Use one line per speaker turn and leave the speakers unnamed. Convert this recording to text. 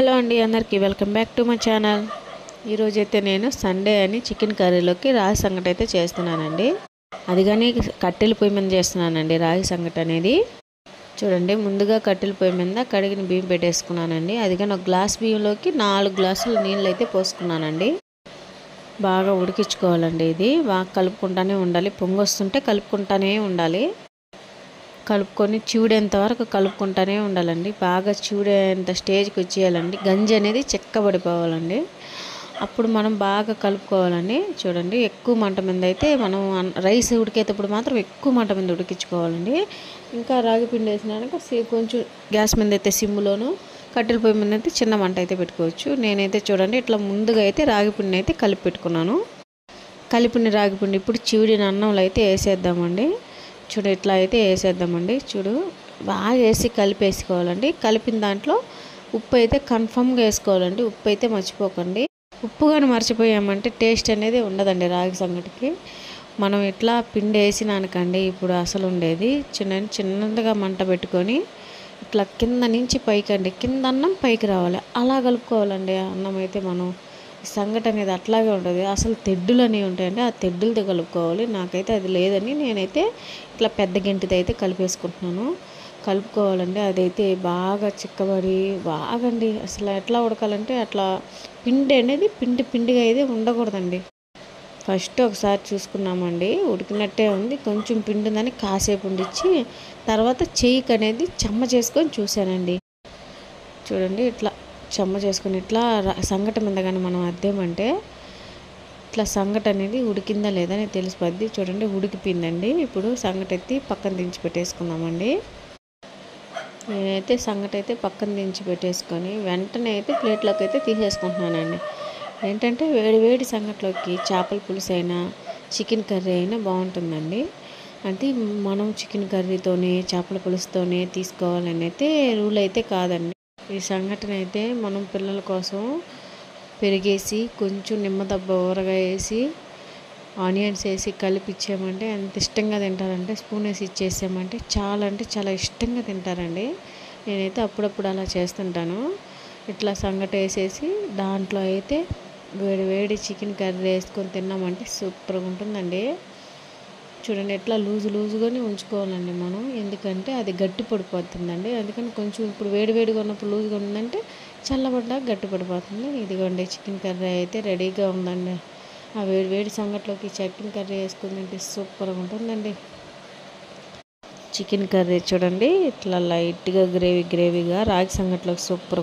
Hello అండి, అందరికీ welcome back to my channel. ఈరోజైతే నేను సండే అని చికెన్ కర్రీలోకి రాగి సంగటి అయితే చేస్తున్నానండి. అది కానీ కట్టెల పొయ్యి మీద చేస్తున్నానండి. రాగి సంగటి అనేది చూడండి, ముందుగా కట్టెల పొయ్యి మీద కడిగిన బియ్యం పెట్టేసుకున్నానండి. అది కానీ ఒక గ్లాస్ బియ్యంలోకి 4 గ్లాసులు నీళ్ళు అయితే పోసుకున్నానండి. బాగా ఉడికించుకోవాలండి. ఇది బాగా కలుపుకుంటూనే ఉండాలి. పొంగు వస్తుంటే కలుపుకుంటూనే ఉండాలి. కలుపుకొని చూడేంత వరకు కలుపుకుంటూనే ఉండాలండి. బాగా చూడేంత స్టేజ్కి వచ్చేయాలండి. గంజి అనేది చిక్కబడిపోవాలండి. అప్పుడు మనం బాగా కలుపుకోవాలండి. చూడండి, ఎక్కువ మంట మీద అయితే మనం రైస్ ఉడికేటప్పుడు మాత్రం ఎక్కువ మంట మీద ఉడికించుకోవాలండి. ఇంకా రాగి పిండి వేసినాక కొంచెం గ్యాస్ మీద అయితే సిమ్లోను, కట్టెల పొయ్యి మీద అయితే చిన్న మంట అయితే పెట్టుకోవచ్చు. నేనైతే చూడండి ఇట్లా ముందుగా అయితే రాగి పిండిని అయితే కలిపి పెట్టుకున్నాను. కలిపిన రాగి పిండి ఇప్పుడు చివిడిన అన్నంలో అయితే వేసేద్దామండి. చూడు, ఇట్లా అయితే వేసేద్దామండి. చూడు, బాగా వేసి కలిపేసుకోవాలండి. కలిపిన దాంట్లో ఉప్పు అయితే కన్ఫామ్గా వేసుకోవాలండి. ఉప్పు అయితే మర్చిపోకండి. ఉప్పు కానీ మర్చిపోయామంటే టేస్ట్ అనేది ఉండదండి రాగి సంగటికి. మనం ఇట్లా పిండి వేసినానకండి ఇప్పుడు అసలు ఉండేది. చిన్నగా మంట పెట్టుకొని ఇట్లా కింద నుంచి పైకి అండి, కింద అన్నం పైకి రావాలి, అలా కలుపుకోవాలండి. అన్నం అయితే మనం సంగటి అనేది అట్లాగే ఉంటుంది. అసలు తెడ్డులు అనేవి ఉంటాయండి, ఆ తెడ్డులతో కలుపుకోవాలి. నాకైతే అది లేదని నేనైతే ఇట్లా పెద్ద గెంటితో అయితే కలిపేసుకుంటున్నాను. కలుపుకోవాలండి. అదైతే బాగా చిక్కబడి బాగండి. అసలు ఎట్లా ఉడకాలంటే అట్లా పిండి అనేది పిండిగా అయితే ఉండకూడదండి. ఫస్ట్ ఒకసారి చూసుకున్నామండి, ఉడికినట్టే ఉంది. కొంచెం పిండి ఉందని కాసేపు ఉండిచ్చి తర్వాత చెయ్యికి అనేది చెమ్మ చేసుకొని చూశానండి. చూడండి, ఇట్లా చెమ్మ చేసుకుని ఇట్లా సంగటి మీద కానీ మనం అద్దామంటే ఇట్లా సంగటి అనేది ఉడికిందా లేదా అని తెలిసిపోద్ది. చూడండి, ఉడికిపోయిందండి. ఇప్పుడు సంగటి ఎత్తి పక్కన దించి పెట్టేసుకుందామండి. నేనైతే సంగటి అయితే పక్కన దించి పెట్టేసుకొని వెంటనే అయితే ప్లేట్లోకి అయితే తీసేసుకుంటున్నానండి. ఏంటంటే వేడి సంగటిలోకి చేపల పులుసు అయినా చికెన్ కర్రీ అయినా బాగుంటుందండి. అంటే మనం చికెన్ కర్రీతోనే చేపల పులుసుతోనే తీసుకోవాలని అయితే రూల్ అయితే కాదండి. ఈ సంఘటన అయితే మనం పిల్లల కోసం పెరిగేసి కొంచెం నిమ్మదబ్బ ఊరగా వేసి ఆనియన్స్ వేసి కలిపి ఇచ్చామంటే ఎంత ఇష్టంగా తింటారంటే, స్పూన్ వేసి ఇచ్చేసామంటే చాలా అంటే చాలా ఇష్టంగా తింటారండి. నేనైతే అప్పుడప్పుడు అలా చేస్తుంటాను. ఇట్లా సంగటి వేసేసి దాంట్లో అయితే వేడి చికెన్ కర్రీ వేసుకొని తిన్నామంటే సూపర్గా ఉంటుందండి. చూడండి, ఎట్లా లూజుగానే ఉంచుకోవాలండి మనం, ఎందుకంటే అది గట్టి పడిపోతుందండి. అందుకని కొంచెం ఇప్పుడు వేడిగా ఉన్నప్పుడు లూజుగా ఉందంటే చల్లబడ్డాక గట్టి పడిపోతుంది. ఇదిగోండి, చికెన్ కర్రీ అయితే రెడీగా ఉందండి. ఆ వేడి సంగట్లోకి చికెన్ కర్రీ వేసుకుని తింటే సూపర్గా ఉంటుందండి. చికెన్ కర్రీ చూడండి, ఇట్లా లైట్గా గ్రేవీగా రాగి సంగట్లోకి సూపర్